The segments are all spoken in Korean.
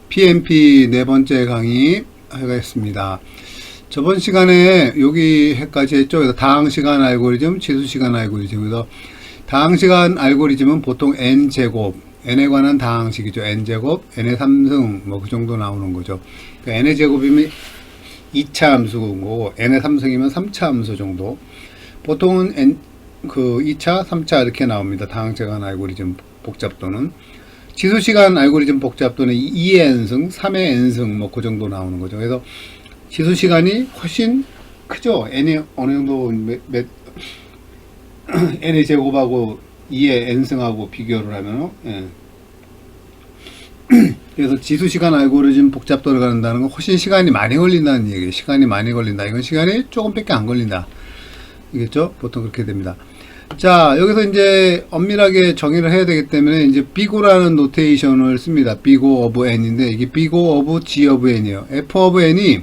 PMP 네 번째 강의 하겠습니다. 저번 시간에 여기 해까지 했죠. 그래서 다항시간 알고리즘, 지수시간 알고리즘. 그래서 다항시간 알고리즘은 보통 n제곱, n에 관한 다항식이죠. n제곱, n의 3승, 뭐 그 정도 나오는 거죠. 그러니까 n의 제곱이면 2차 함수고, n의 3승이면 3차 함수 정도. 보통은 그 2차, 3차 이렇게 나옵니다. 다항시간 알고리즘 복잡도는. 지수시간 알고리즘 복잡도는 2의 n승, 3의 n승, 뭐 그 정도 나오는 거죠. 그래서 지수시간이 훨씬 크죠. n이 어느 정도 n의 제곱하고 2의 n승하고 비교를 하면, 예. 그래서 지수시간 알고리즘 복잡도를 가는다는 건 훨씬 시간이 많이 걸린다는 얘기예요. 시간이 많이 걸린다. 이건 시간이 조금밖에 안 걸린다. 이겠죠? 보통 그렇게 됩니다. 자, 여기서 이제 엄밀하게 정의를 해야 되기 때문에 이제 비고라는 노테이션을 씁니다. 비고 오브 n인데 이게 비고 오브 g 오브 n이에요. f 오브 n이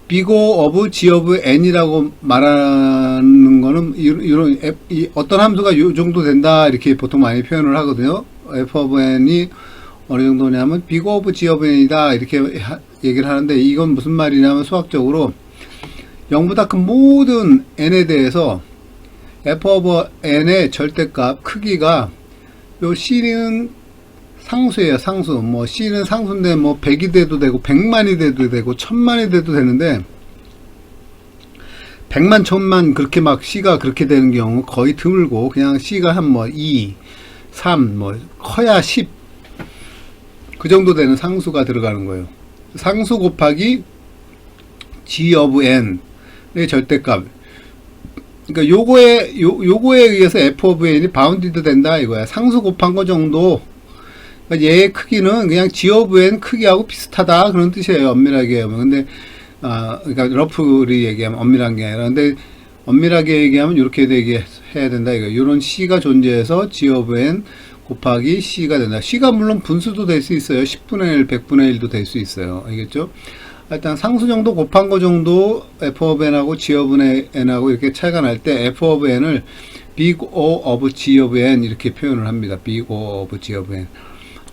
비고 오브 g 오브 n이라고 말하는 거는 이런 어떤 함수가 이 정도 된다 이렇게 보통 많이 표현을 하거든요. f 오브 n이 어느 정도냐면 비고 오브 g 오브 n이다 이렇게 얘기를 하는데 이건 무슨 말이냐면 수학적으로 0보다 큰 모든 n에 대해서 f 오브 n의 절대값 크기가 요 c는 상수예요. 상수. 뭐 c는 상수인데 뭐 100이 돼도 되고 100만이 돼도 되고 1000만이 돼도 되는데 100만 1000만 그렇게 막 c가 그렇게 되는 경우 거의 드물고 그냥 c가 한 뭐 2, 3, 뭐 커야 10 그 정도 되는 상수가 들어가는 거예요. 상수 곱하기 g of n의 절대값. 그러니까 요거에 의해서 f of n이 바운디드 된다 이거야. 상수 곱한 거 정도. 그러니까 얘의 크기는 그냥 g of n 크기하고 비슷하다 그런 뜻이에요. 엄밀하게 하면. 근데 그러니까 러프리 얘기하면 엄밀한 게 아니라 근데 엄밀하게 얘기하면 이렇게 되게 해야 된다 이거. 요런 c가 존재해서 g of n 곱하기 c가 된다. c가 물론 분수도 될 수 있어요. 10분의 1, 100분의 1도 될 수 있어요. 알겠죠? 일단 상수 정도 곱한 거 정도 f of n하고 g of n하고 이렇게 차이가 날 때 f of n을 big O of g of n 이렇게 표현을 합니다. big O of g of n.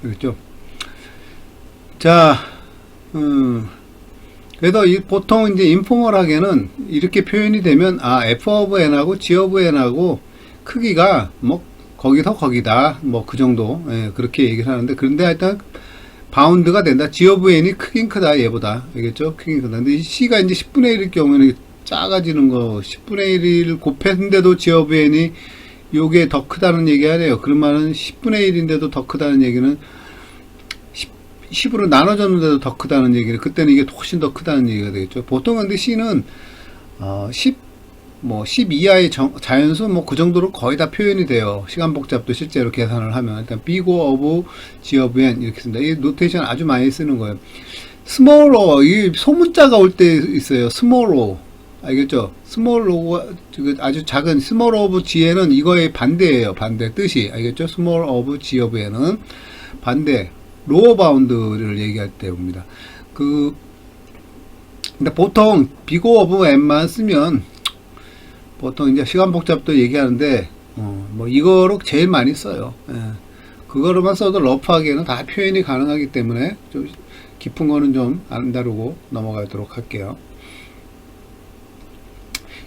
알겠죠? 자, 그래서 보통 이제 인포멀하게는 이렇게 표현이 되면 f of n하고 g of n하고 크기가 뭐 거기서 거기다 뭐 그 정도 그렇게 얘기를 하는데 그런데 일단 바운드가 된다. g of n이 크긴 크다 얘보다. 알겠죠? 크긴 크다. 근데 c가 이제 10분의 1일 경우에는 작아지는 거 10분의 1을 곱했는데도 g of n이 요게 더 크다는 얘기 하래요. 그러면은 10분의 1인데도 더 크다는 얘기는 10으로 나눠졌는데도 더 크다는 얘기를 그때는 이게 훨씬 더 크다는 얘기가 되겠죠. 보통 근데 c는 10 이하의 자연수 뭐 그 정도로 거의 다 표현이 돼요. 시간 복잡도 실제로 계산을 하면 일단 big of g of n 이렇게 씁니다. 이 노테이션 아주 많이 쓰는 거예요. small o 이 소문자가 올 때 있어요. small o 알겠죠? small o가 아주 작은 small of gn은 이거의 반대예요. 반대 뜻이 알겠죠? small of g of n은 반대 로어 바운드를 얘기할 때 옵니다. 근데 보통 big of n만 쓰면 보통 이제 시간 복잡도 얘기하는데 뭐 이거로 제일 많이 써요. 그거로만 써도 러프하게는 다 표현이 가능하기 때문에 좀 깊은 거는 좀 안 다루고 넘어가도록 할게요.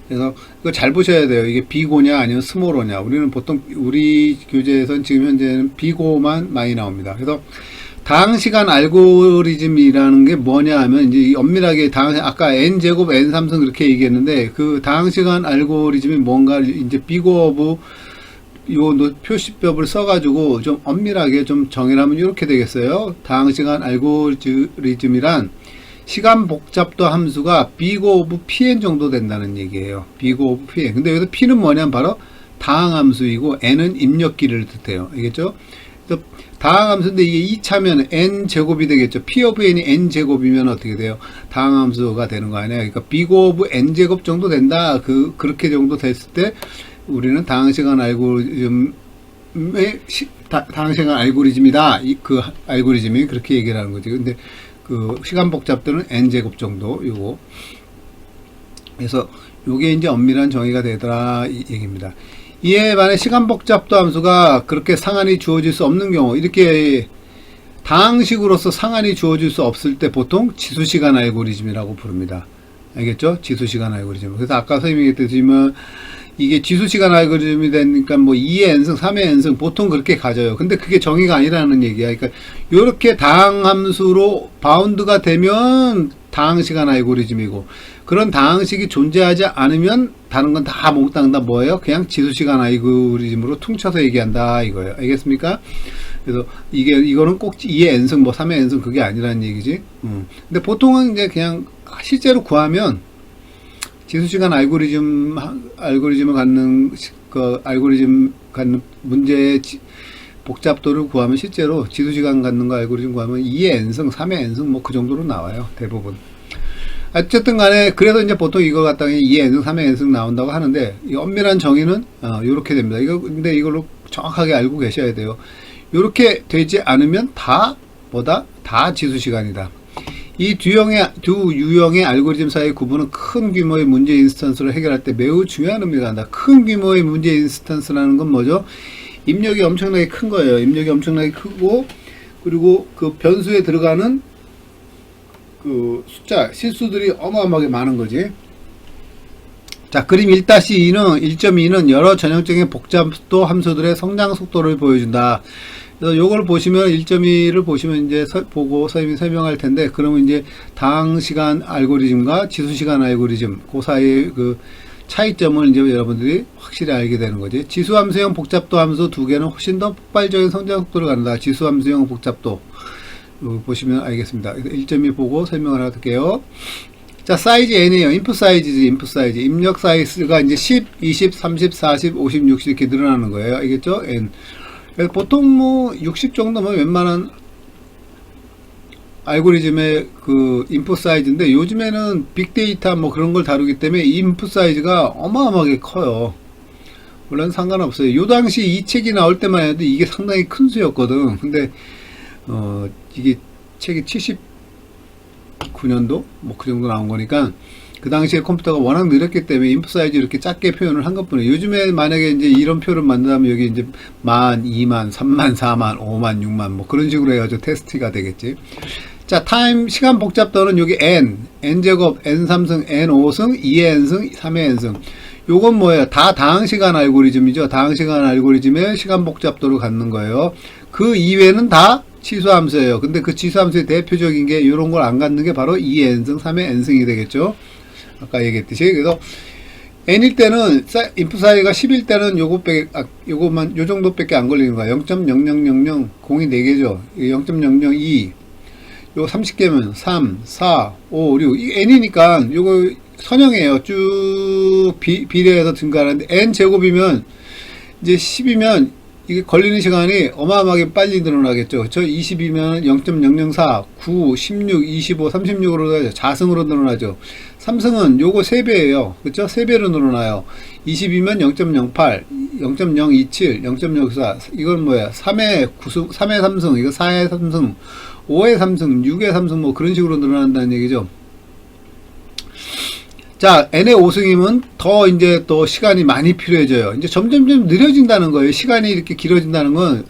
그래서 이거 잘 보셔야 돼요. 이게 비고냐 아니면 스몰오냐. 우리는 보통 우리 교재에서는 지금 현재는 비고만 많이 나옵니다. 그래서 다항시간 알고리즘이라는 게 뭐냐 하면 이제 엄밀하게 아까 n제곱 n3승 그렇게 얘기했는데 그 다항시간 알고리즘이 뭔가 이제 비고 오브 요 표시법을 써가지고 좀 엄밀하게 좀 정의를 하면 이렇게 되겠어요. 다항시간 알고리즘이란 시간 복잡도 함수가 big of pn 정도 된다는 얘기예요. big of pn. 근데 여기서 p는 뭐냐면 바로 다항함수이고 n은 입력기를 뜻해요. 알겠죠? 그래서 다항함수인데 이게 2차면 n제곱이 되겠죠. p of n이 n제곱이면 어떻게 돼요? 다항함수가 되는 거 아니야. 그러니까 big of n제곱 정도 된다. 그렇게 정도 됐을 때 우리는 다항시간 알고리즘의 다항시간 알고리즘이다. 그 알고리즘이 그렇게 얘기를 하는 거지. 근데 그 시간 복잡도는 n제곱 정도 요거. 그래서 요게 이제 엄밀한 정의가 되더라 이 얘기입니다. 이에 반해 시간 복잡도 함수가 그렇게 상한이 주어질 수 없는 경우 이렇게 다항식으로서 상한이 주어질 수 없을 때 보통 지수시간 알고리즘이라고 부릅니다. 알겠죠? 지수시간 알고리즘. 그래서 아까 설명했듯이면 이게 지수시간 알고리즘이 되니까 뭐 2의 n승, 3의 n승 보통 그렇게 가져요. 근데 그게 정의가 아니라는 얘기야. 그러니까 요렇게 다항함수로 바운드가 되면 다항시간 알고리즘이고, 그런 다항식이 존재하지 않으면 다른 건 다 몽땅 다 뭐예요? 그냥 지수시간 알고리즘으로 퉁쳐서 얘기한다 이거예요. 알겠습니까? 그래서 이거는 꼭 2의 n승 뭐 3의 n승 그게 아니라는 얘기지. 근데 보통은 이제 그냥 실제로 구하면 지수시간 알고리즘을 갖는 알고리즘 갖는 문제의 복잡도를 구하면 실제로 지수시간 갖는 거 알고리즘 구하면 2의 n승, 3의 n승 뭐 그 정도로 나와요. 대부분. 어쨌든 간에 그래서 이제 보통 이거 갖다가 2의 n승, 3의 n승 나온다고 하는데, 이 엄밀한 정의는 요렇게 됩니다. 근데 이걸로 정확하게 알고 계셔야 돼요. 요렇게 되지 않으면 다 지수시간이다. 이 두 유형의 알고리즘 사이의 구분은 큰 규모의 문제 인스턴스를 해결할 때 매우 중요한 의미가 한다. 큰 규모의 문제 인스턴스라는 건 뭐죠? 입력이 엄청나게 큰 거예요. 입력이 엄청나게 크고, 그리고 그 변수에 들어가는 그 숫자, 실수들이 어마어마하게 많은 거지. 자, 그림 1-2는 여러 전형적인 복잡도 함수들의 성장 속도를 보여준다. 그래서 요걸 보시면 1.2를 보시면 이제 보고 설명할 텐데, 그러면 이제 다항시간 알고리즘과 지수시간 알고리즘 그 사이의 그 차이점을 이제 여러분들이 확실히 알게 되는 거지. 지수함수형 복잡도 함수 두 개는 훨씬 더 폭발적인 성장 속도를 갖는다. 지수함수형 복잡도 보시면 알겠습니다. 1.2 보고 설명을 할게요. 자, 사이즈 n이에요. 인풋 사이즈지, 인풋 사이즈. 입력 사이즈가 이제 10, 20, 30, 40, 50, 60 이렇게 늘어나는 거예요. 알겠죠? n. 그래서 보통 뭐 60 정도면 웬만한 알고리즘의 그 인풋 사이즈인데, 요즘에는 빅데이터 뭐 그런 걸 다루기 때문에 이 인풋 사이즈가 어마어마하게 커요. 물론 상관없어요. 요 당시 이 책이 나올 때만 해도 이게 상당히 큰 수였거든. 근데 이게 책이 79년도 뭐 그 정도 나온 거니까, 그 당시에 컴퓨터가 워낙 느렸기 때문에 인풋 사이즈 이렇게 작게 표현을 한 것뿐이에요. 요즘에 만약에 이제 이런 표를 만든다면 여기 이제 10,000, 20,000, 30,000, 40,000, 50,000, 60,000 뭐 그런 식으로 해가지고 테스트가 되겠지. 자, 타임 시간 복잡도는 여기 n제곱, n3승, n5승, 2의 n승, 3의 n승. 요건 뭐예요? 다 다항시간 알고리즘이죠. 다항시간 알고리즘의 시간 복잡도를 갖는 거예요. 그 이외는 다 치수함수예요. 근데 그 치수함수의 대표적인 게 이런 걸 안 갖는 게 바로 2의 n승, 3의 n승이 되겠죠. 아까 얘기했듯이. 그래서 n일 때는 인풋 사이즈가 10일 때는 요것만 요 정도밖에 안 걸리는 거야. 0.0000 공이 4개죠. 0.002 요거 30개면 3, 4, 5, 6 이 n이니까 요거 선형이에요. 쭉 비례해서 증가하는데, n 제곱이면 이제 10이면 이게 걸리는 시간이 어마어마하게 빨리 늘어나겠죠. 그쵸? 20이면 0.004, 9, 16, 25, 36으로 늘어나죠. 자승으로 늘어나죠. 삼승은 요거 3배예요. 그쵸? 3배로 늘어나요. 20이면 0.08, 0.027, 0.04. 이건 뭐야? 3의 3승, 이거 4의 3승, 5의 3승, 6의 3승 뭐 그런 식으로 늘어난다는 얘기죠. 자, n의 5승이면 더 이제 또 시간이 많이 필요해져요. 이제 점점점 느려진다는 거예요. 시간이 이렇게 길어진다는 건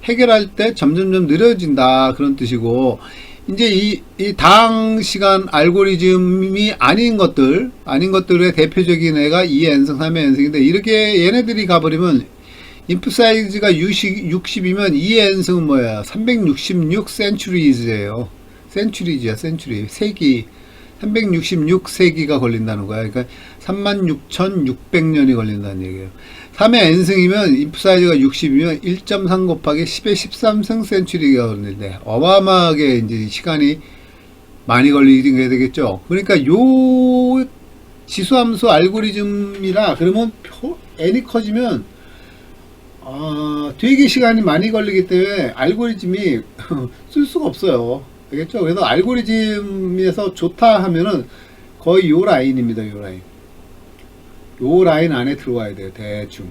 해결할 때 점점점 느려진다 그런 뜻이고, 이제 이 다항시간 알고리즘이 아닌 것들의 대표적인 애가 2의 n승, 3의 n승인데, 이렇게 얘네들이 가버리면 인풋 사이즈가 60이면 2의 n승은 뭐야? 366 센츄리즈예요. 센츄리즈야, 센츄리. 세기. 366세기가 걸린다는 거야. 그러니까 36,600년이 걸린다는 얘기예요. 3의 n승이면 인풋 사이즈가 60이면 1.3 곱하기 10의 13승 센츄리가 걸리는데, 어마어마하게 이제 시간이 많이 걸리게 되겠죠. 그러니까 요 지수함수 알고리즘이라 그러면 n이 커지면 되게 시간이 많이 걸리기 때문에 알고리즘이 쓸 수가 없어요. 알겠죠? 그래서 알고리즘에서 좋다 하면은 거의 요 라인입니다. 요 라인. 요 라인 안에 들어와야 돼요. 대충.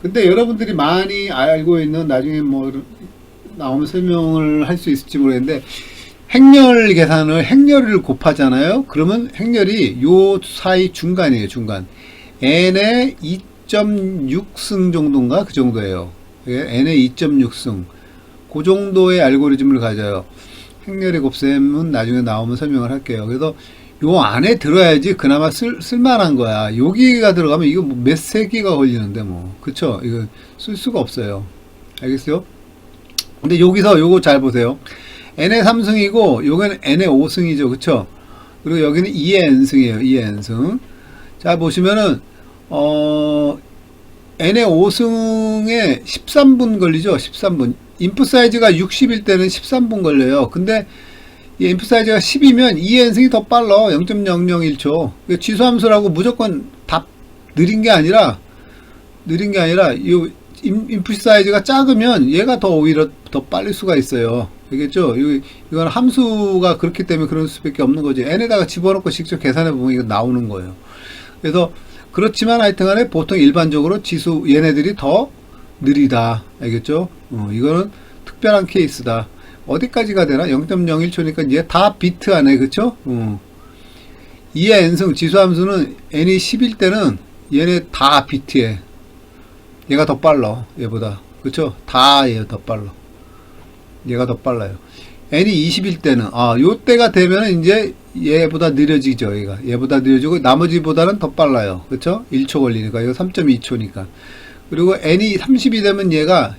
근데 여러분들이 많이 알고 있는, 나중에 뭐 나오면 설명을 할 수 있을지 모르겠는데, 행렬 계산을 행렬을 곱하잖아요. 그러면 행렬이 요 사이 중간이에요. 중간. n의 2.6승 정도인가? 그 정도예요. n의 2.6승 그 정도의 알고리즘을 가져요. 행렬의 곱셈은 나중에 나오면 설명을 할게요. 그래서 요 안에 들어야지 그나마 쓸만한 거야. 여기가 들어가면 이거 뭐 몇 세기가 걸리는데 뭐. 그쵸? 이거 쓸 수가 없어요. 알겠어요? 근데 여기서 요거 잘 보세요. n의 3승이고 요거는 n의 5승이죠. 그쵸? 그리고 여기는 2의 n승이에요. 2의 n승. 자 보시면은 n의 5승에 13분 걸리죠. 13분. 인풋 사이즈가 60일 때는 13분 걸려요. 근데 이 인풋 사이즈가 10이면 2의 n승이 더 빨라. 0.001초. 지수함수라고 무조건 다 느린 게 아니라 이 인풋 사이즈가 작으면 얘가 더 오히려 더 빨릴 수가 있어요. 알겠죠? 이건 함수가 그렇기 때문에 그럴 수밖에 없는 거지. n에다가 집어넣고 직접 계산해 보면 이거 나오는 거예요. 그래서 그렇지만 하여튼간에 보통 일반적으로 지수 얘네들이 더 느리다. 알겠죠? 이거는 특별한 케이스다. 어디까지가 되나? 0.01초니까 이제 다 비트 안에, 그쵸? 2의 n승 지수함수는 n이 10일 때는 얘네 다 비트에 얘가 더 빨라. 얘보다. 그쵸? 다 얘가 더 빨라. 얘가 더 빨라요. n이 20일 때는 요 때가 되면은 이제 얘보다 느려지죠. 얘보다 느려지고 나머지보다는 더 빨라요. 그쵸? 1초 걸리니까 이거 3.2초니까. 그리고 n이 30이 되면 얘가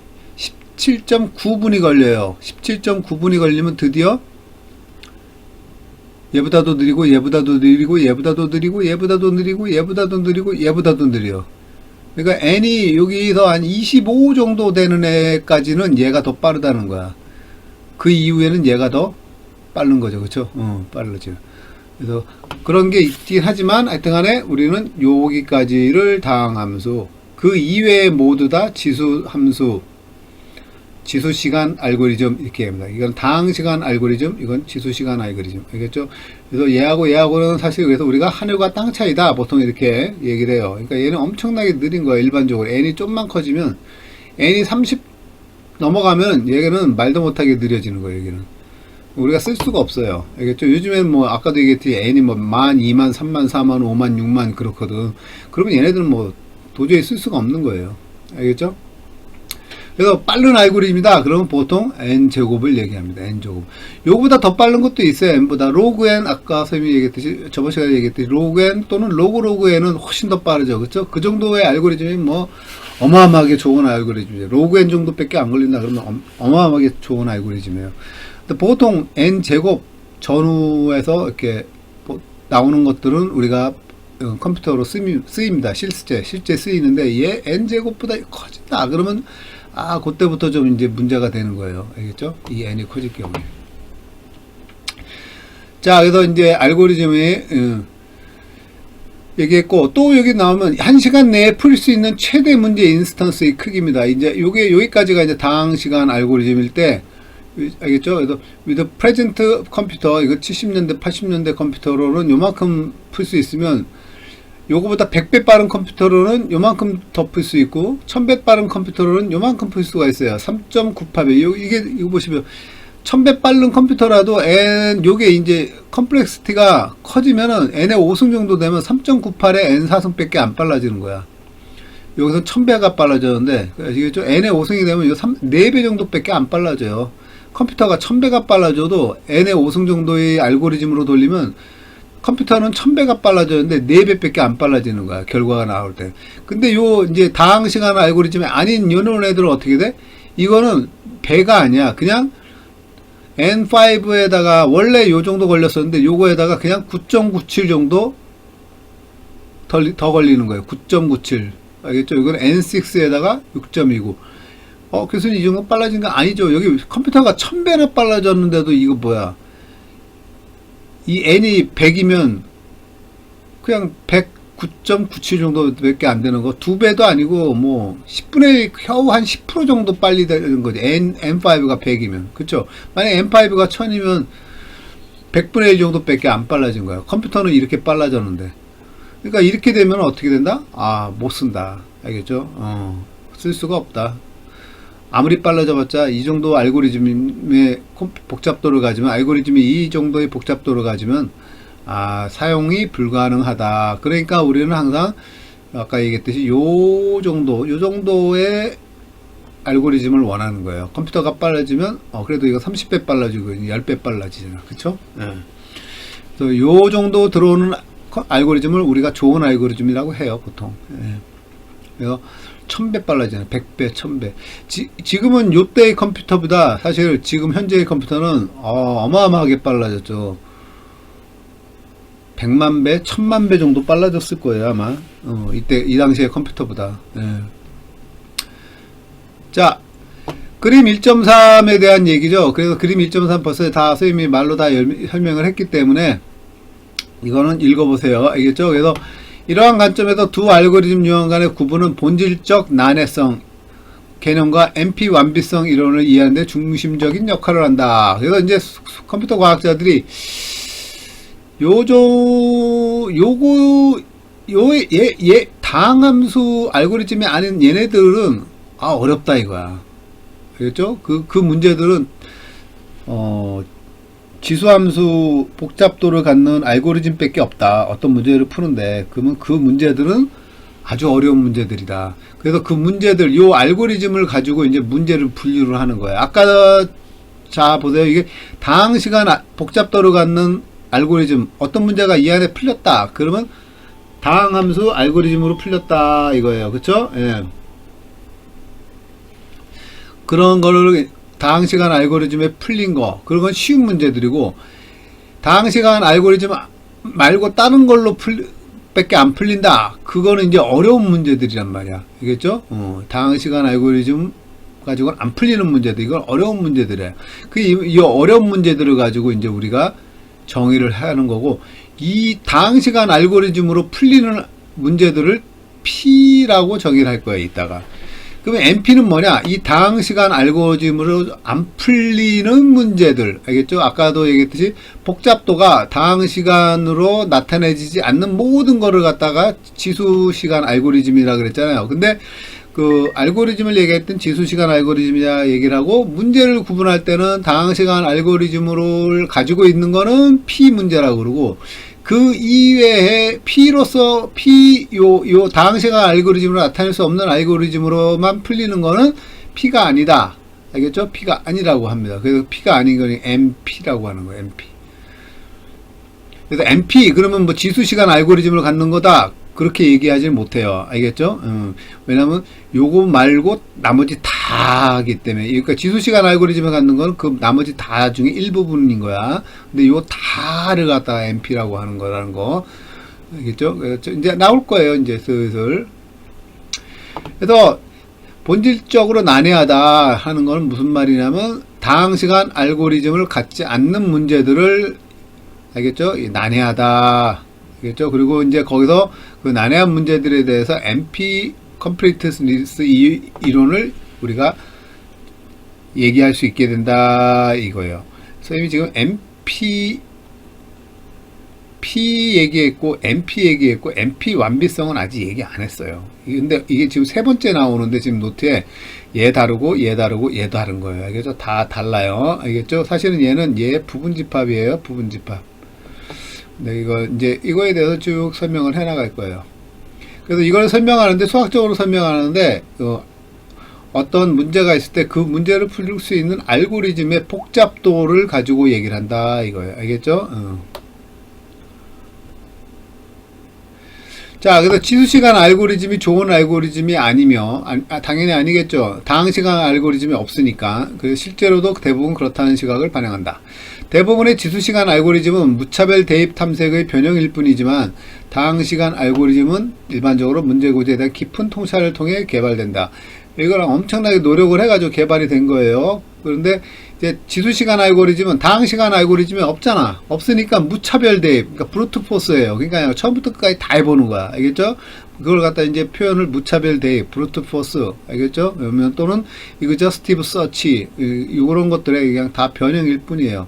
17.9분이 걸려요. 17.9분이 걸리면 드디어 얘보다도 느리고 얘보다도 느리고 얘보다도 느리고 얘보다도 느리고 얘보다도 느리고 얘보다도 느려. 그러니까 n이 여기서 한 25 정도 되는 애까지는 얘가 더 빠르다는 거야. 그 이후에는 얘가 더 빠른 거죠. 그쵸? 빠르죠. 그래서 그런 게 있긴 하지만 하여튼 간에 우리는 여기까지를 다항함수, 그 이외에 모두 다 지수함수, 지수시간 알고리즘 이렇게 합니다. 이건 다항시간 알고리즘, 이건 지수시간 알고리즘. 알겠죠? 그래서 얘하고는 사실 그래서 우리가 하늘과 땅 차이다 보통 이렇게 얘기를 해요. 그러니까 얘는 엄청나게 느린 거야. 일반적으로 n이 좀만 커지면, n이 30 넘어가면 얘는 말도 못하게 느려지는 거예요. 여기는 우리가 쓸 수가 없어요. 알겠죠? 요즘엔 뭐 아까도 얘기했듯이 n이 뭐 10,000, 20,000, 30,000, 40,000, 50,000, 60,000 그렇거든. 그러면 얘네들은 뭐 도저히 쓸 수가 없는 거예요. 알겠죠? 그래서 빠른 알고리즘이다. 그러면 보통 n제곱을 얘기합니다. n제곱. 요거보다 더 빠른 것도 있어요. n보다. 로그 n, 아까 선생님이 얘기했듯이, 저번 시간에 얘기했듯이, 로그 n 또는 로그 n은 훨씬 더 빠르죠. 그쵸? 그 정도의 알고리즘이 뭐, 어마어마하게 좋은 알고리즘이에요. 로그 n 정도밖에 안 걸린다 그러면 어마어마하게 좋은 알고리즘이에요. 근데 보통 n제곱 전후에서 이렇게 나오는 것들은 우리가 컴퓨터로 쓰입니다. 실제 쓰이는데, 얘 n제곱보다 커진다. 그러면 그때부터 좀 이제 문제가 되는 거예요. 알겠죠? 이 n이 커질 경우에. 자, 그래서 이제 알고리즘이, 얘기했고, 또 여기 나오면 1시간 내에 풀 수 있는 최대 문제 인스턴스의 크기입니다. 이제 여기까지가 이제 당시간 알고리즘일 때, 알겠죠? 그래서 with present 컴퓨터, 이거 70년대, 80년대 컴퓨터로는 요만큼 풀 수 있으면, 요거보다 100배 빠른 컴퓨터로는 요만큼 더 풀 수 있고 1000배 빠른 컴퓨터로는 요만큼 풀 수가 있어요. 3.98배. 이거 보시면 1000배 빠른 컴퓨터라도 요게 이제 컴플렉시티가 커지면은 n의 5승 정도 되면 3.98에 n 4승 밖에 안 빨라지는 거야. 여기서 1000배가 빨라졌는데, 아시겠죠? n의 5승이 되면 4배 정도 밖에 안 빨라져요. 컴퓨터가 1000배가 빨라져도 n의 5승 정도의 알고리즘으로 돌리면 컴퓨터는 1000배가 빨라졌는데 4배 밖에 안 빨라지는 거야. 결과가 나올 때. 근데 이제 다항시간 알고리즘이 아닌 이런 애들은 어떻게 돼? 이거는 배가 아니야. 그냥 N5에다가 원래 요 정도 걸렸었는데 요거에다가 그냥 9.97 정도 더 걸리는 거예요. 9.97. 알겠죠? 이건 N6에다가 6.29. 교수님 이 정도 빨라진 거 아니죠? 여기 컴퓨터가 1000배나 빨라졌는데도 이거 뭐야? 이 n이 100이면 그냥 109.97 정도밖에 안 되는 거. 2배도 아니고 뭐 10분의 겨우 한 10% 정도 빨리 되는 거지. N5가 100이면. 그쵸? 만약에 N5가 1000이면 100분의 1 정도밖에 안 빨라진 거야. 컴퓨터는 이렇게 빨라졌는데. 그러니까 이렇게 되면 어떻게 된다? 못 쓴다. 알겠죠? 쓸 수가 없다. 아무리 빨라져봤자 이 정도 알고리즘의 복잡도를 가지면, 알고리즘이 이 정도의 복잡도를 가지면 사용이 불가능하다. 그러니까 우리는 항상 아까 얘기했듯이 요 정도의 알고리즘을 원하는 거예요. 컴퓨터가 빨라지면 그래도 이거 30배 빨라지고 10배 빨라지잖아. 그쵸? 예. 그래서 요 정도 들어오는 알고리즘을 우리가 좋은 알고리즘이라고 해요, 보통. 예. 그래서 1000배 빨라지잖아요. 100배, 1000배. 지금은 요때의 컴퓨터보다 사실 지금 현재의 컴퓨터는 어마어마하게 빨라졌죠. 100만 배, 1000만 배 정도 빨라졌을 거예요, 아마. 이 당시의 컴퓨터보다. 예. 자, 그림 1.3에 대한 얘기죠. 그래서 그림 1.3 벌써 다 선생님이 말로 다 설명을 했기 때문에 이거는 읽어보세요. 알겠죠? 그래서 이러한 관점에서 두 알고리즘 유형 간의 구분은 본질적 난해성 개념과 NP 완비성 이론을 이해하는 데 중심적인 역할을 한다. 그래서 이제 컴퓨터 과학자들이 다항함수 알고리즘이 아닌 얘네들은 어렵다 이거야. 알겠죠? 그 문제들은 지수함수 복잡도를 갖는 알고리즘 밖에 없다. 어떤 문제를 푸는데 그러면 그 문제들은 아주 어려운 문제들이다. 그래서 그 문제들, 요 알고리즘을 가지고 이제 문제를 분류를 하는 거예요. 아까 자 보세요. 이게 다항시간 복잡도를 갖는 알고리즘 어떤 문제가 이 안에 풀렸다. 그러면 다항함수 알고리즘으로 풀렸다 이거예요. 그쵸? 예. 그런 거를 다항시간 알고리즘에 풀린 거, 그런 건 쉬운 문제들이고, 다항시간 알고리즘 말고 다른 걸로 밖에 안 풀린다. 그거는 이제 어려운 문제들이란 말이야. 알겠죠? 다항시간 알고리즘 가지고는 안 풀리는 문제들, 이건 어려운 문제들이에요. 이 어려운 문제들을 가지고 이제 우리가 정의를 하는 거고, 이 다항시간 알고리즘으로 풀리는 문제들을 P라고 정의를 할 거예요, 이따가. 그러면 NP는 뭐냐? 이 다항시간 알고리즘으로 안 풀리는 문제들. 알겠죠? 아까도 얘기했듯이 복잡도가 다항시간으로 나타내지지 않는 모든 거를 갖다가 지수시간 알고리즘이라 그랬잖아요. 근데 그 알고리즘을 얘기했던 지수시간 알고리즘이라 얘기를 하고, 문제를 구분할 때는 다항시간 알고리즘을 가지고 있는 거는 P 문제라고 그러고, 그 이외에 요 다항시간 알고리즘으로 나타낼 수 없는 알고리즘으로만 풀리는 거는 P가 아니다. 알겠죠? P가 아니라고 합니다. 그래서 P가 아닌 거니 NP라고 하는 거예요. NP. 그래서 NP, 그러면 뭐 지수시간 알고리즘을 갖는 거다. 그렇게 얘기하지 못해요. 알겠죠? 왜냐면 요거 말고 나머지 다 하기 때문에. 그러니까 지수시간 알고리즘을 갖는 건 그 나머지 다 중에 일부분인 거야. 근데 요 다를 갖다가 NP라고 하는 거라는 거. 알겠죠? 그래서 이제 나올 거예요. 이제 슬슬. 그래서 본질적으로 난해하다 하는 건 무슨 말이냐면, 다항시간 알고리즘을 갖지 않는 문제들을, 알겠죠? 난해하다. 알겠죠? 그리고 이제 거기서 그 난해한 문제들에 대해서 NP completeness 이론을 우리가 얘기할 수 있게 된다 이거예요. 선생님이 지금 P 얘기했고 NP 얘기했고 NP 완비성은 아직 얘기 안 했어요. 근데 이게 지금 세 번째 나오는데 지금 노트에 얘 다르고 얘 다르고 얘 다른 거예요. 알겠죠? 다 달라요. 알겠죠? 사실은 얘는 얘 부분집합이에요. 부분집합. 네, 이거에 대해서 쭉 설명을 해 나갈 거예요. 그래서 이걸 설명하는데, 수학적으로 설명하는데, 어떤 문제가 있을 때 그 문제를 풀 수 있는 알고리즘의 복잡도를 가지고 얘기를 한다, 이거예요. 알겠죠? 자, 그래서 지수시간 알고리즘이 좋은 알고리즘이 아니며, 당연히 아니겠죠. 다항시간 알고리즘이 없으니까. 그래서 실제로도 대부분 그렇다는 시각을 반영한다. 대부분의 지수시간 알고리즘은 무차별 대입 탐색의 변형일 뿐이지만, 다항시간 알고리즘은 일반적으로 문제고지에 대한 깊은 통찰을 통해 개발된다. 이거랑 엄청나게 노력을 해가지고 개발이 된 거예요. 그런데 이제 지수시간 알고리즘은 다항시간 알고리즘이 없잖아. 없으니까 무차별 대입, 그러니까 브루트 포스예요. 그러니까 처음부터 끝까지 다 해보는 거야. 알겠죠? 그걸 갖다 이제 표현을 무차별 대입, 브루트 포스, 알겠죠? 그러면 또는 이그저스티브 서치, 이런 것들에 그냥 다 변형일 뿐이에요.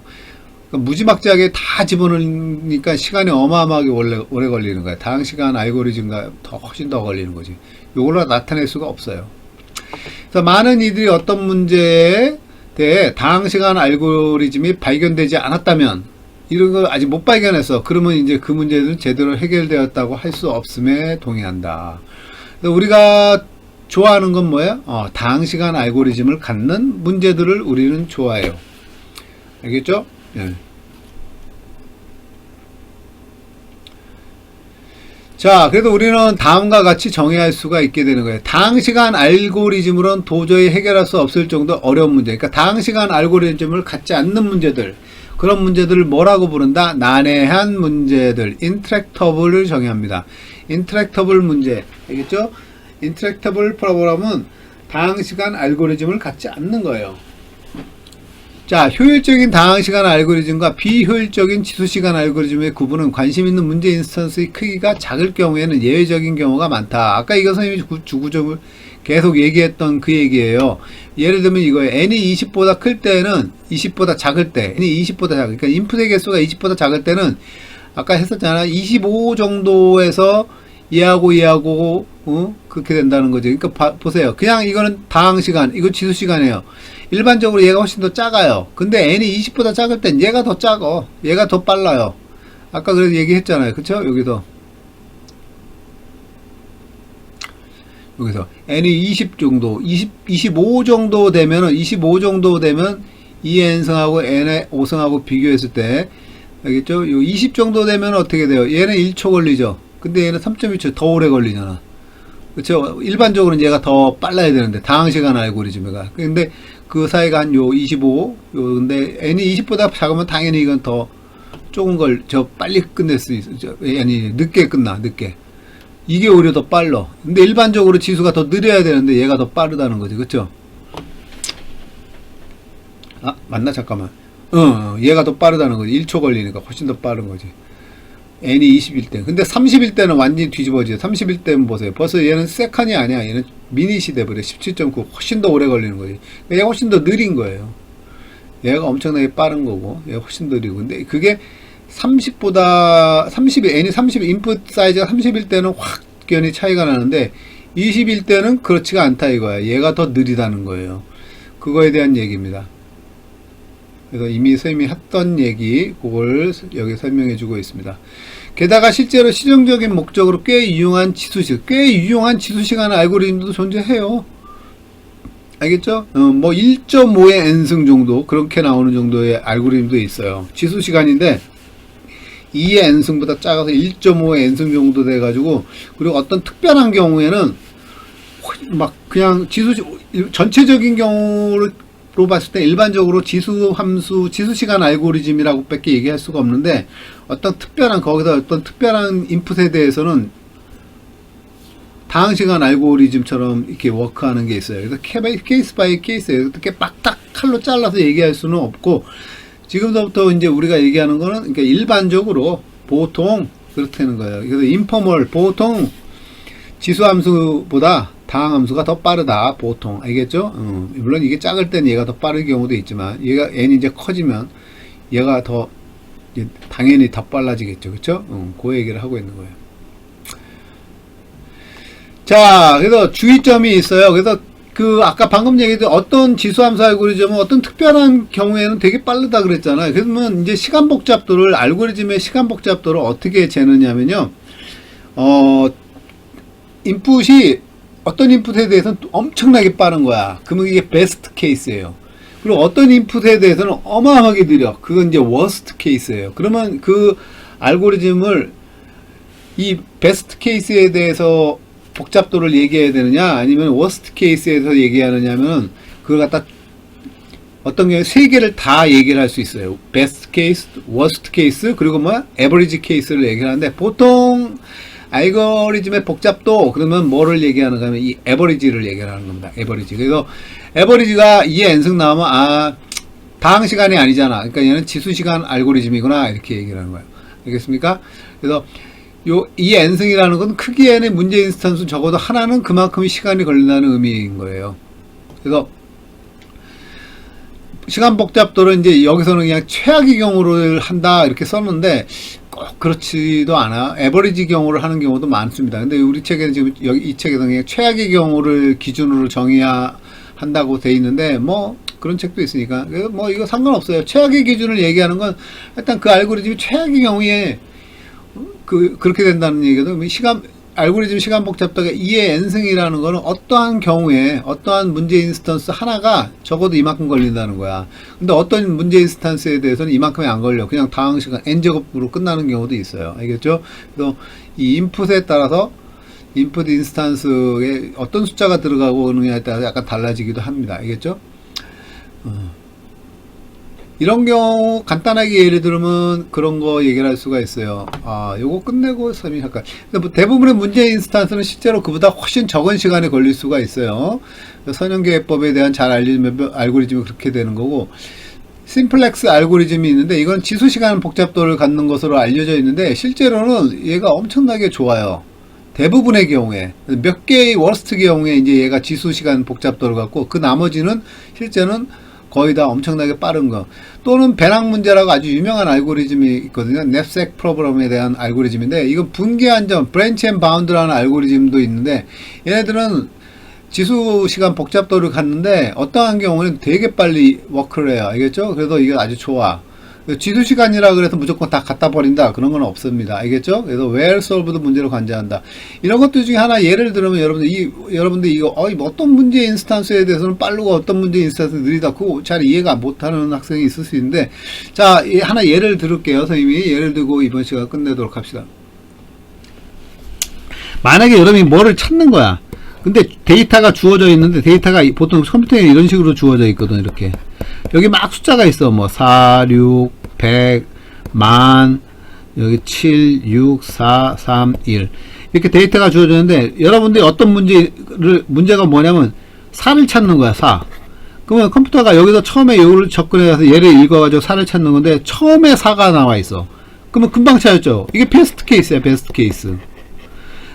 그러니까 무지막지하게 다 집어넣으니까 시간이 어마어마하게 오래 걸리는 거야. 다항시간 알고리즘과 훨씬 더 걸리는 거지. 이걸로 나타낼 수가 없어요. 그래서 많은 이들이 어떤 문제에 대해 다항시간 알고리즘이 발견되지 않았다면, 이런 거 아직 못 발견했어. 그러면 이제 그 문제는 제대로 해결되었다고 할 수 없음에 동의한다. 우리가 좋아하는 건 뭐예요? 다항시간 알고리즘을 갖는 문제들을 우리는 좋아해요. 알겠죠? 예. 자, 그래도 우리는 다음과 같이 정의할 수가 있게 되는 거예요. 다항시간 알고리즘으로는 도저히 해결할 수 없을 정도 어려운 문제. 그러니까 다항시간 알고리즘을 갖지 않는 문제들, 그런 문제들을 뭐라고 부른다? 난해한 문제들, 인트랙터블을 정의합니다. 인트랙터블 문제, 알겠죠? 인트랙터블 프로그램은 다항시간 알고리즘을 갖지 않는 거예요. 자, 효율적인 다항시간 알고리즘과 비효율적인 지수시간 알고리즘의 구분은 관심 있는 문제 인스턴스의 크기가 작을 경우에는 예외적인 경우가 많다. 아까 이거 선생님이 주구점을 계속 얘기했던 그 얘기예요. 예를 들면 이거예요. n이 20보다 클 때는 20보다 작을 때, n이 20보다 작을 때, 그러니까 인풋의 개수가 20보다 작을 때는 아까 했었잖아. 25 정도에서 얘하고 그렇게 된다는 거죠. 그러니까 보세요. 그냥 이거는 다항시간, 이거 지수시간이에요. 일반적으로 얘가 훨씬 더 작아요. 근데 n이 20보다 작을 땐 얘가 더 작어. 얘가 더 빨라요. 아까 그래서 얘기했잖아요. 그쵸? 여기서 n이 20 정도, 25 정도 되면은, 25 정도 되면 2n승하고 n의 5승하고 비교했을 때, 알겠죠? 요 20 정도 되면 어떻게 돼요? 얘는 1초 걸리죠? 근데 얘는 3.1초 더 오래 걸리잖아. 그쵸? 일반적으로는 얘가 더 빨라야 되는데, 다항시간 알고리즘이가. 근데 그 사이가 한 요 25, 근데 n이 20보다 작으면 당연히 이건 더 조금 빨리 끝낼 수 있어. 아니, 늦게 끝나, 늦게. 이게 오히려 더 빨라. 근데 일반적으로 지수가 더 느려야 되는데 얘가 더 빠르다는 거지. 그쵸? 아, 맞나? 잠깐만. 얘가 더 빠르다는 거지. 1초 걸리니까 훨씬 더 빠른 거지. n이 20일 때. 근데 30일 때는 완전히 뒤집어지죠. 30일 때는 보세요. 벌써 얘는 세컨이 아니야. 얘는 미닛이 돼버려. 17.9. 훨씬 더 오래 걸리는 거지. 얘가 훨씬 더 느린 거예요. 얘가 엄청나게 빠른 거고, 얘가 훨씬 더 느리고. 근데 그게 30보다, 30일, n이 30, 인풋 사이즈가 30일 때는 확연히 차이가 나는데, 20일 때는 그렇지가 않다 이거야. 얘가 더 느리다는 거예요. 그거에 대한 얘기입니다. 그래서 이미 선생님이 했던 얘기, 그걸 여기 설명해 주고 있습니다. 게다가 실제로 실용적인 목적으로 꽤 유용한 지수시간 알고리즘도 존재해요. 알겠죠? 뭐 1.5의 n승 정도, 그렇게 나오는 정도의 알고리즘도 있어요. 지수시간인데, 2의 n승보다 작아서 1.5의 n승 정도 돼가지고, 그리고 어떤 특별한 경우에는, 막, 그냥 전체적인 경우로 봤을 때 일반적으로 지수시간 알고리즘이라고 밖에 얘기할 수가 없는데, 거기서 어떤 특별한 인풋에 대해서는 다항시간 알고리즘처럼 이렇게 워크하는 게 있어요. 그래서 케이스 바이 케이스예요. 어떻게 빡딱 칼로 잘라서 얘기할 수는 없고, 지금부터 이제 우리가 얘기하는 거는, 그러니까 일반적으로 보통 그렇다는 거예요. 그래서 인포멀, 보통 지수함수보다 다항함수가 더 빠르다. 보통. 알겠죠? 물론 이게 작을 땐 얘가 더 빠른 경우도 있지만, 얘가 n이 이제 커지면 얘가 더 당연히 더 빨라지겠죠. 그쵸? 그 얘기를 하고 있는 거예요. 자, 그래서 주의점이 있어요. 그래서 아까 방금 얘기했던 어떤 지수함수 알고리즘은 어떤 특별한 경우에는 되게 빠르다 그랬잖아요. 그러면 이제 알고리즘의 시간 복잡도를 어떻게 재느냐면요. 인풋이 어떤 인풋에 대해서는 엄청나게 빠른 거야. 그러면 이게 베스트 케이스예요. 그리고 어떤 인풋에 대해서는 어마어마하게 느려. 그건 이제 워스트 케이스예요. 그러면 그 알고리즘을 이 베스트 케이스에 대해서 복잡도를 얘기해야 되느냐, 아니면 워스트 케이스에서 얘기하느냐면, 그걸 갖다 어떤 경우에 세 개를 다 얘기를 할 수 있어요. 베스트 케이스, 워스트 케이스, 그리고 에버리지 케이스를 얘기를 하는데, 보통 알고리즘의 복잡도, 그러면 뭐를 얘기하는가 하면 이 에버리지를 얘기하는 겁니다. 에버리지. 그래서 에버리지가 2의 n승 나오면, 다항시간이 아니잖아. 그러니까 얘는 지수시간 알고리즘이구나. 이렇게 얘기를 하는 거예요. 알겠습니까? 그래서 이 n승이라는 건 크기에는 문제 인스턴스 적어도 하나는 그만큼 시간이 걸린다는 의미인 거예요. 그래서 시간 복잡도를 이제 여기서는 그냥 최악의 경우를 한다 이렇게 썼는데 꼭 그렇지도 않아. 에버리지 경우를 하는 경우도 많습니다. 근데 우리 책에는 지금 이 책에서는 그냥 최악의 경우를 기준으로 정의해야 한다고 돼 있는데 그런 책도 있으니까. 그래서 이거 상관없어요. 최악의 기준을 얘기하는 건 일단 그 알고리즘이 최악의 경우에 그렇게 된다는 얘기도 알고리즘 시간 복잡도가 2의 n승이라는 거는 어떠한 경우에 어떠한 문제 인스턴스 하나가 적어도 이만큼 걸린다는 거야. 근데 어떤 문제 인스턴스에 대해서는 이만큼이 안 걸려. 그냥 다음 시간 n제곱으로 끝나는 경우도 있어요. 알겠죠? 그래서 이 인풋에 따라서 인풋 인스턴스에 어떤 숫자가 들어가고 오느냐에 따라서 약간 달라지기도 합니다. 알겠죠? 이런 경우 간단하게 예를 들면 그런 거 얘기를 할 수가 있어요. 요거 끝내고 설명할까. 근데 뭐 대부분의 문제 인스턴스는 실제로 그보다 훨씬 적은 시간에 걸릴 수가 있어요. 선형계획법에 대한 잘 알려진 알고리즘이 그렇게 되는 거고, 심플렉스 알고리즘이 있는데 이건 지수시간 복잡도를 갖는 것으로 알려져 있는데 실제로는 얘가 엄청나게 좋아요. 대부분의 경우에 몇 개의 워스트 경우에 이제 얘가 지수시간 복잡도를 갖고, 그 나머지는 실제는 거의 다 엄청나게 빠른 거. 또는 배낭 문제라고 아주 유명한 알고리즘이 있거든요. 냅색 프로그램에 대한 알고리즘인데, 이건 분기한 점, 브랜치 앤 바운드라는 알고리즘도 있는데, 얘네들은 지수 시간 복잡도를 갖는데 어떠한 경우는 되게 빨리 워크를 해요. 알겠죠? 그래서 이게 아주 좋아. 지수 시간이라 그래서 무조건 다 갖다 버린다, 그런 건 없습니다. 알겠죠? 그래서 well solved 문제로 관장한다. 이런 것들 중에 하나 예를 들면 여러분들 이거 어떤 문제 인스턴스에 대해서는 빠르고 어떤 문제 인스턴스는 느리다, 그거 잘 이해가 못하는 학생이 있을 수 있는데, 자, 하나 예를 들을게요. 선생님이 예를 들고 이번 시간 끝내도록 합시다. 만약에 여러분이 뭐를 찾는 거야. 근데 데이터가 주어져 있는데, 데이터가 보통 컴퓨터에 이런 식으로 주어져 있거든. 이렇게 여기 막 숫자가 있어. 뭐 4, 6, 100, 만, 여기 7, 6, 4, 3, 1 이렇게 데이터가 주어졌는데, 여러분들이 어떤 문제가 뭐냐면 4를 찾는 거야. 4. 그러면 컴퓨터가 여기서 처음에 요를 접근해서 얘를 읽어가지고 4를 찾는 건데, 처음에 4가 나와 있어. 그러면 금방 찾았죠. 이게 베스트 케이스야. 베스트 케이스.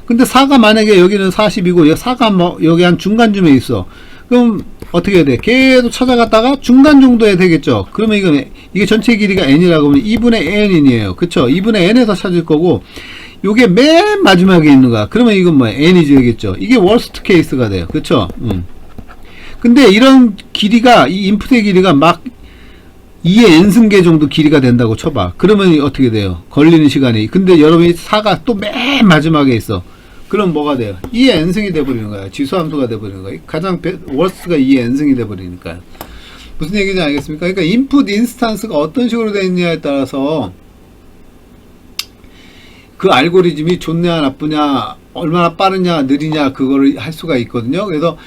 근데 4가 만약에 여기는 40이고 4가 뭐 여기 한 중간쯤에 있어. 그럼 어떻게 해야 돼? 계속 찾아갔다가 중간 정도에 되겠죠. 그러면 이게 전체 길이가 n이라고 하면 2분의 n이에요. 그쵸? 2분의 n에서 찾을 거고, 요게 맨 마지막에 있는 거야. 그러면 이건 뭐 n이 되겠죠. 이게 워스트 케이스가 돼요. 그쵸? 근데 이런 길이가, 이 인풋의 길이가 막 2의 n승계 정도 길이가 된다고 쳐봐. 그러면 어떻게 돼요? 걸리는 시간이. 근데 여러분이 4가 또 맨 마지막에 있어. 그럼 뭐가 돼요? 2의 n승이 돼버리는 거야. 지수함수가 돼버리는 거야. 가장 워스트가 2의 n승이 돼버리니까요. 무슨 얘기인지 알겠습니까? 그러니까 인풋 인스턴스가 어떤 식으로 되어 있느냐에 따라서 그 알고리즘이 좋냐 나쁘냐, 얼마나 빠르냐 느리냐, 그거를 할 수가 있거든요. 그래서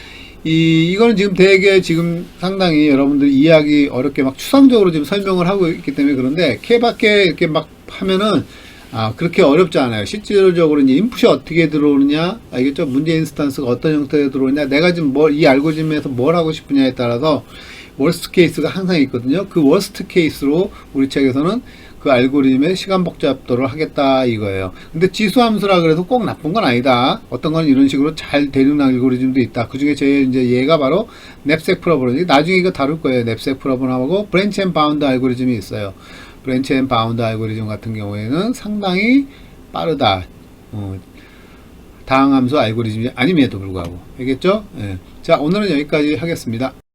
이거는 지금 되게 지금 상당히 여러분들 이해하기 어렵게 막 추상적으로 지금 설명을 하고 있기 때문에 그런데, 케바케 이렇게 막 하면은 그렇게 어렵지 않아요. 실질적으로 이제 인풋이 어떻게 들어오느냐, 알겠죠? 문제 인스턴스가 어떤 형태로 들어오느냐, 내가 지금 이 알고리즘에서 뭘 하고 싶으냐에 따라서 워스트 케이스가 항상 있거든요. 그 워스트 케이스로 우리 책에서는 그 알고리즘의 시간 복잡도를 하겠다 이거예요. 근데 지수함수라 그래서 꼭 나쁜 건 아니다. 어떤 건 이런 식으로 잘 되는 알고리즘도 있다. 그 중에 제일 이제 얘가 바로 냅색 프로그램. 나중에 이거 다룰 거예요. 냅색 프로그램하고 브랜치 앤 바운드 알고리즘이 있어요. 브랜치 앤 바운드 알고리즘 같은 경우에는 상당히 빠르다. 다항함수 알고리즘이 아님에도 불구하고. 알겠죠? 예. 자, 오늘은 여기까지 하겠습니다.